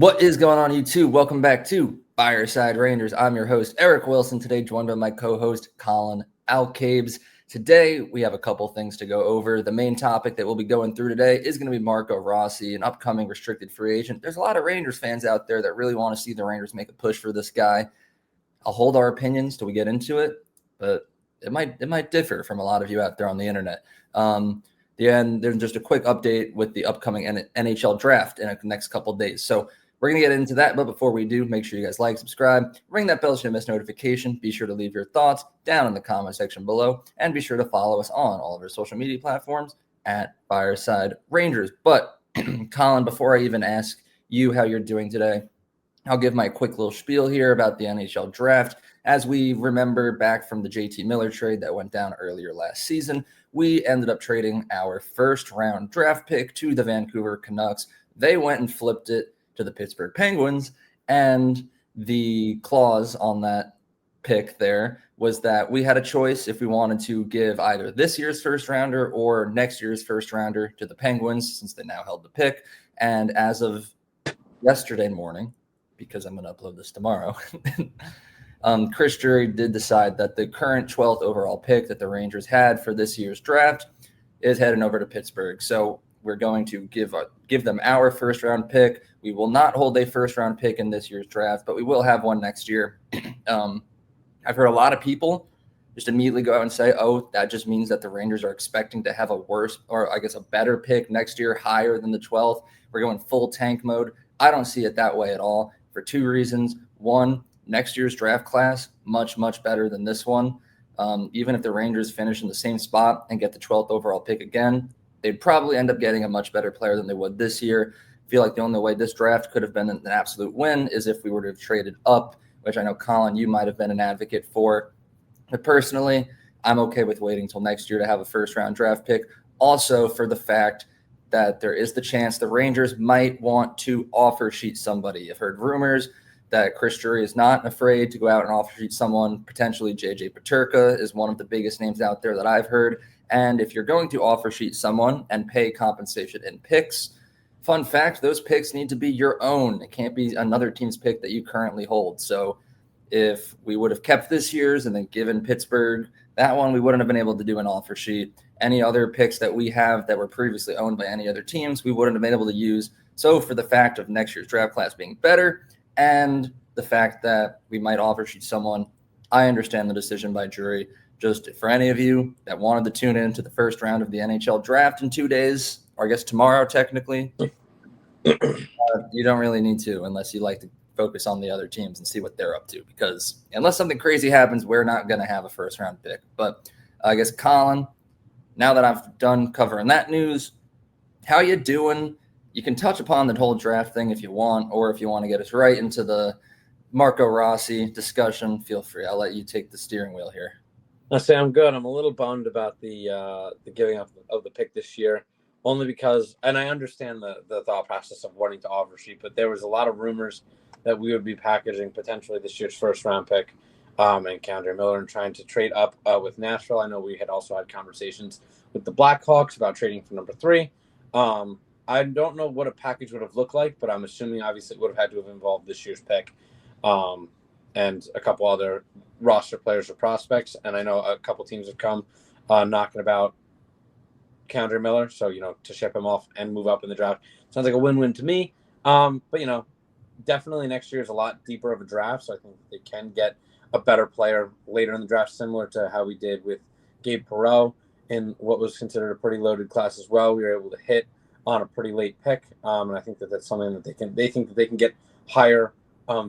What is going on, YouTube? Welcome back to Fireside Rangers. I'm your host, Eric Wilson, today joined by my co-host, Colin Alcabes. Today, we have a couple things to go over. The main topic that we'll be going through today is going to be Marco Rossi, an upcoming restricted free agent. There's a lot of Rangers fans out there that really want to see the Rangers make a push for this guy. I'll hold our opinions till we get into it, but it might differ from a lot of you out there on the internet. There's just a quick update with the upcoming NHL draft in the next couple of days. So we're going to get into that, but before we do, make sure you guys like, subscribe, ring that bell so you don't miss notification. Be sure to leave your thoughts down in the comment section below, and be sure to follow us on all of our social media platforms at Fireside Rangers. But, Colin, before I even ask you how you're doing today, I'll give my quick little spiel here about the NHL draft. As we remember back from the JT Miller trade that went down earlier last season, we ended up trading our first-round draft pick to the Vancouver Canucks. They went and flipped it to the Pittsburgh Penguins, and the clause on that pick there was that we had a choice if we wanted to give either this year's first rounder or next year's first rounder to the Penguins, since they now held the pick. And as of yesterday morning, because I'm going to upload this tomorrow, Chris Drury did decide that the current 12th overall pick that the Rangers had for this year's draft is heading over to Pittsburgh. So we're going to give them our first-round pick. We will not hold a first-round pick in this year's draft, but we will have one next year. I've heard a lot of people just immediately go out and say, oh, that just means that the Rangers are expecting to have a worse, or I guess a better pick next year, higher than the 12th. We're going full tank mode. I don't see it that way at all for two reasons. One, next year's draft class, much, much better than this one. Even if the Rangers finish in the same spot and get the 12th overall pick again, they'd probably end up getting a much better player than they would this year. I feel like the only way this draft could have been an absolute win is if we were to have traded up, which I know, Colin, you might have been an advocate for. But personally, I'm okay with waiting until next year to have a first-round draft pick. Also, for the fact that there is the chance the Rangers might want to offer sheet somebody. I've heard rumors that Chris Drury is not afraid to go out and offer sheet someone. Potentially JJ Peterka is one of the biggest names out there that I've heard. And if you're going to offer sheet someone and pay compensation in picks, fun fact, those picks need to be your own. It can't be another team's pick that you currently hold. So if we would have kept this year's and then given Pittsburgh that one, we wouldn't have been able to do an offer sheet. Any other picks that we have that were previously owned by any other teams, we wouldn't have been able to use. So for the fact of next year's draft class being better and the fact that we might offer sheet someone, I understand the decision by Drury. Just for any of you that wanted to tune in to the first round of the NHL draft in 2 days, or I guess tomorrow technically, you don't really need to unless you like to focus on the other teams and see what they're up to. Because unless something crazy happens, we're not going to have a first-round pick. But I guess, Colin, now that I've done covering that news, how you doing? You can touch upon the whole draft thing if you want, or if you want to get us right into the Marco Rossi discussion, feel free. I'll let you take the steering wheel here. I say I'm good. I'm a little bummed about the giving up of the pick this year, only because, and I understand the thought process of wanting to offer sheet, but there was a lot of rumors that we would be packaging potentially this year's first round pick and K'Andre Miller and trying to trade up with Nashville. I know we had also had conversations with the Blackhawks about trading for number 3. I don't know what a package would have looked like, but I'm assuming obviously it would have had to have involved this year's pick and a couple other roster players or prospects. And I know a couple teams have come knocking about K'Andre Miller. So, to ship him off and move up in the draft sounds like a win-win to me. But, definitely next year is a lot deeper of a draft. So I think they can get a better player later in the draft, similar to how we did with Gabe Perreault in what was considered a pretty loaded class as well. We were able to hit on a pretty late pick. And I think that that's something that they think that they can get higher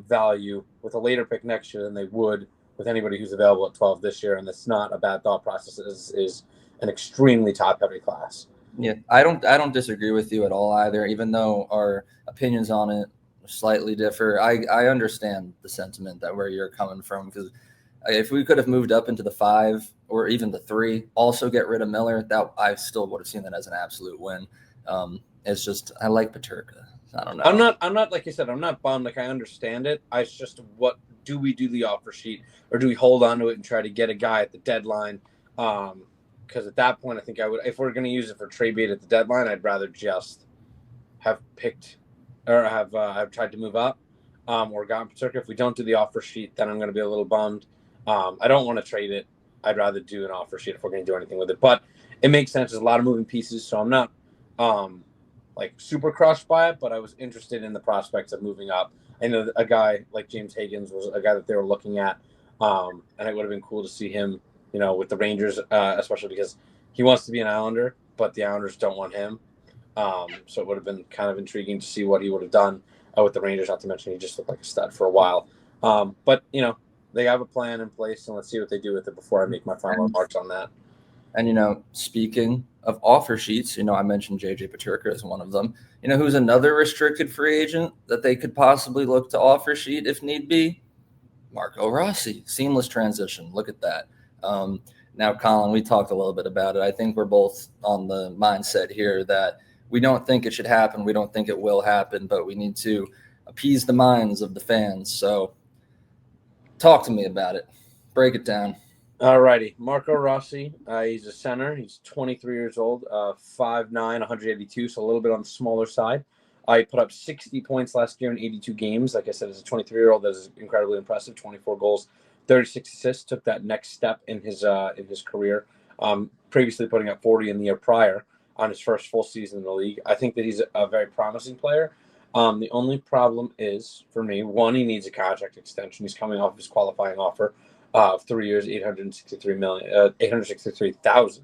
value with a later pick next year than they would with anybody who's available at 12 this year. And that's not a bad thought process. Is an extremely top-heavy class. Yeah, I don't disagree with you at all either, even though our opinions on it slightly differ. I understand the sentiment that where you're coming from, because if we could have moved up into the 5 or even the 3, also get rid of Miller, that I still would have seen that as an absolute win. It's just I like Peterka. I don't know. I'm not like you said. I'm not bummed. Like I understand it. It's just what do we do the offer sheet, or do we hold on to it and try to get a guy at the deadline? Because at that point, I think I would. If we're going to use it for trade bait at the deadline, I'd rather just have picked or have tried to move up, or gotten Paterka. If we don't do the offer sheet, then I'm going to be a little bummed. I don't want to trade it. I'd rather do an offer sheet if we're going to do anything with it. But it makes sense. There's a lot of moving pieces, so I'm not like super crushed by it. But I was interested in the prospects of moving up. I know a guy like James Higgins was a guy that they were looking at, and it would have been cool to see him, with the Rangers, especially because he wants to be an Islander, but the Islanders don't want him. So it would have been kind of intriguing to see what he would have done with the Rangers. Not to mention he just looked like a stud for a while. But they have a plan in place, and let's see what they do with it before I make my final remarks on that. And speaking of offer sheets, I mentioned JJ Paterka as one of them. Who's another restricted free agent that they could possibly look to offer sheet if need be? Marco Rossi. Seamless transition. Look at that. Now, Colin, we talked a little bit about it. I think we're both on the mindset here that we don't think it should happen. We don't think it will happen, but we need to appease the minds of the fans. So talk to me about it. Break it down. All righty. Marco Rossi, he's a center. He's 23 years old, 5'9", 182, so a little bit on the smaller side. He put up 60 points last year in 82 games. Like I said, as a 23-year-old, that is incredibly impressive. 24 goals, 36 assists. Took that next step in his career. Previously putting up 40 in the year prior on his first full season in the league. I think that he's a very promising player. The only problem is, for me, one, he needs a contract extension. He's coming off his qualifying offer of 3 years, $863,000,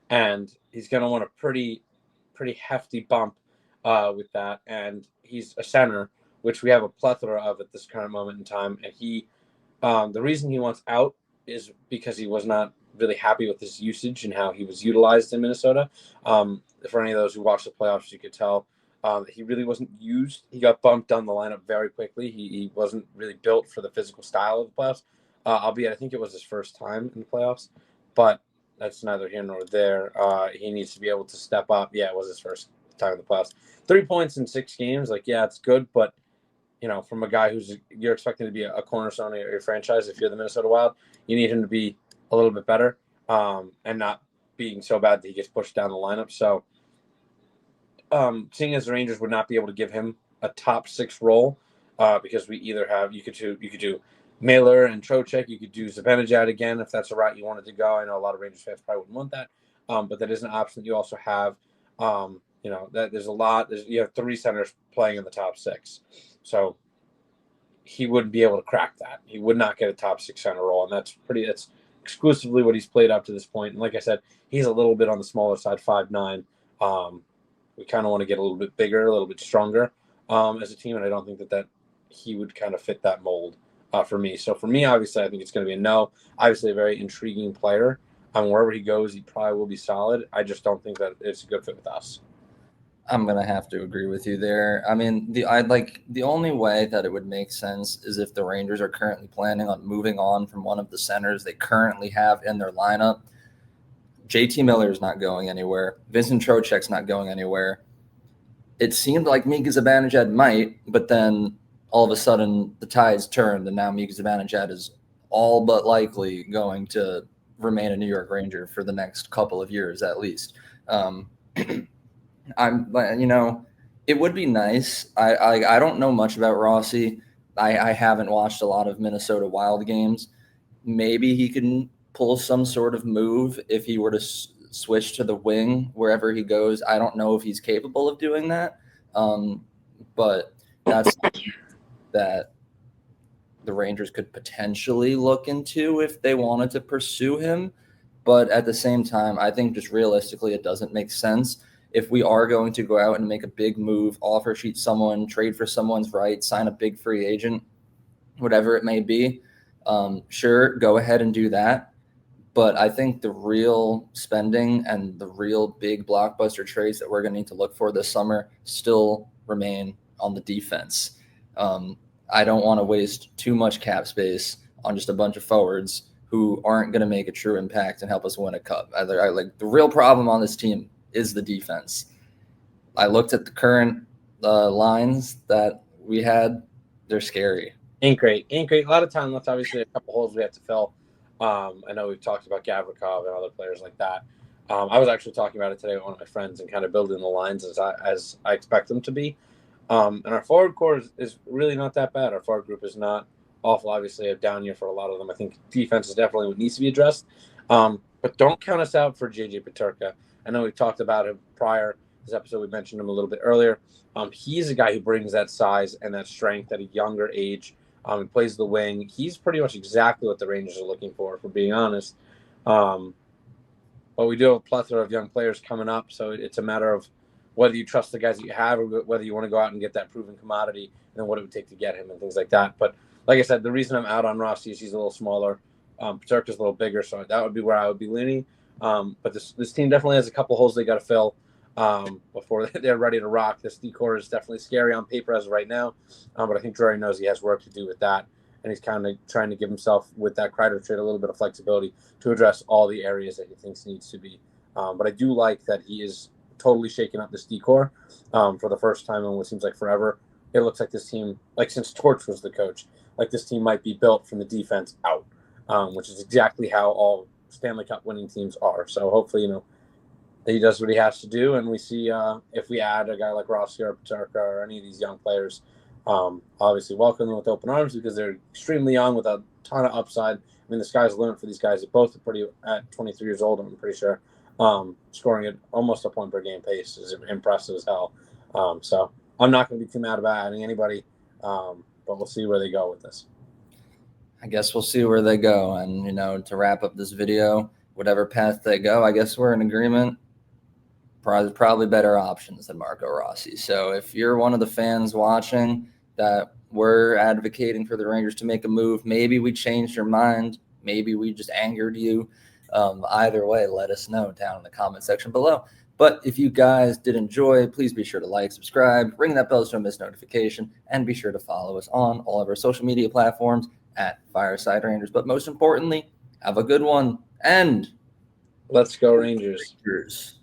and he's going to want a pretty hefty bump with that. And he's a center, which we have a plethora of at this current moment in time. And the reason he wants out is because he was not really happy with his usage and how he was utilized in Minnesota. For any of those who watched the playoffs, you could tell he really wasn't used. He got bumped down the lineup very quickly. He wasn't really built for the physical style of the playoffs. Albeit I think it was his first time in the playoffs, but that's neither here nor there. He needs to be able to step up. Yeah, it was his first time in the playoffs. 3 points in 6 games, it's good, but from a guy you're expecting to be a cornerstone of your franchise, if you're the Minnesota Wild, you need him to be a little bit better, and not being so bad that he gets pushed down the lineup. So, seeing as the Rangers would not be able to give him a top 6 role, because we either have you could do Mailer and Trocheck. You could do Zibanejad again if that's the route you wanted to go. I know a lot of Rangers fans probably wouldn't want that, but that is an option that you also have. That there's a lot. You have 3 centers playing in the top 6, so he wouldn't be able to crack that. He would not get a top 6 center role, and that's exclusively what he's played up to this point. And like I said, he's a little bit on the smaller side, 5'9". We kind of want to get a little bit bigger, a little bit stronger as a team, and I don't think that he would kind of fit that mold. For me. So for me, obviously, I think it's going to be a no. Obviously, a very intriguing player. Wherever he goes, he probably will be solid. I just don't think that it's a good fit with us. I'm gonna have to agree with you there. I mean, the only way that it would make sense is if the Rangers are currently planning on moving on from one of the centers they currently have in their lineup. JT Miller is not going anywhere. Vincent Trocheck's not going anywhere. It seemed like Mika Zibanejad might, but then all of a sudden the tides turned, and now Mika Zibanejad is all but likely going to remain a New York Ranger for the next couple of years at least. It would be nice. I don't know much about Rossi. I haven't watched a lot of Minnesota Wild games. Maybe he can pull some sort of move if he were to switch to the wing wherever he goes. I don't know if he's capable of doing that, but that's that the Rangers could potentially look into if they wanted to pursue him. But at the same time, I think just realistically, it doesn't make sense. If we are going to go out and make a big move, offer sheet someone, trade for someone's right, sign a big free agent, whatever it may be, sure, go ahead and do that. But I think the real spending and the real big blockbuster trades that we're going to need to look for this summer still remain on the defense. I don't want to waste too much cap space on just a bunch of forwards who aren't going to make a true impact and help us win a cup. The real problem on this team is the defense. I looked at the current lines that we had. They're scary. Ain't great. A lot of time left. Obviously, a couple holes we have to fill. I know we've talked about Gavrikov and other players like that. I was actually talking about it today with one of my friends and kind of building the lines as I expect them to be. And our forward core is really not that bad. Our forward group is not awful. Obviously, a down year for a lot of them. I think defense is definitely what needs to be addressed. But don't count us out for JJ Peterka. I know we talked about him prior. This episode, we mentioned him a little bit earlier. He's a guy who brings that size and that strength at a younger age. He plays the wing. He's pretty much exactly what the Rangers are looking for being honest. But we do have a plethora of young players coming up, so it's a matter of whether you trust the guys that you have or whether you want to go out and get that proven commodity and what it would take to get him and things like that. But like I said, the reason I'm out on Rossi is he's a little smaller. Peterka's a little bigger, so that would be where I would be leaning. But this team definitely has a couple holes they got to fill before they're ready to rock. This decor is definitely scary on paper as of right now, but I think Drury knows he has work to do with that, and he's kind of trying to give himself, with that Kreider trade, a little bit of flexibility to address all the areas that he thinks needs to be. But I do like that he is totally shaking up this decor for the first time in what seems like forever. It looks like this team, like since Torch was the coach, like this team might be built from the defense out, which is exactly how all Stanley Cup winning teams are. So hopefully, he does what he has to do, and we see if we add a guy like Rossi or Peterka or any of these young players, obviously welcome them with open arms because they're extremely young with a ton of upside. I mean, the sky's the limit for these guys. They both are at 23 years old, I'm pretty sure. Scoring at almost a point per game pace is impressive as hell. So I'm not going to be too mad about adding anybody, but we'll see where they go with this. I guess we'll see where they go. And, to wrap up this video, whatever path they go, I guess we're in agreement. Probably better options than Marco Rossi. So if you're one of the fans watching that we're advocating for the Rangers to make a move, maybe we changed your mind, maybe we just angered you. Either way, let us know down in the comment section below. But if you guys did enjoy, please be sure to like, subscribe, ring that bell so you don't miss notification, and be sure to follow us on all of our social media platforms at Fireside Rangers. But most importantly, have a good one, and let's go Rangers. Rangers.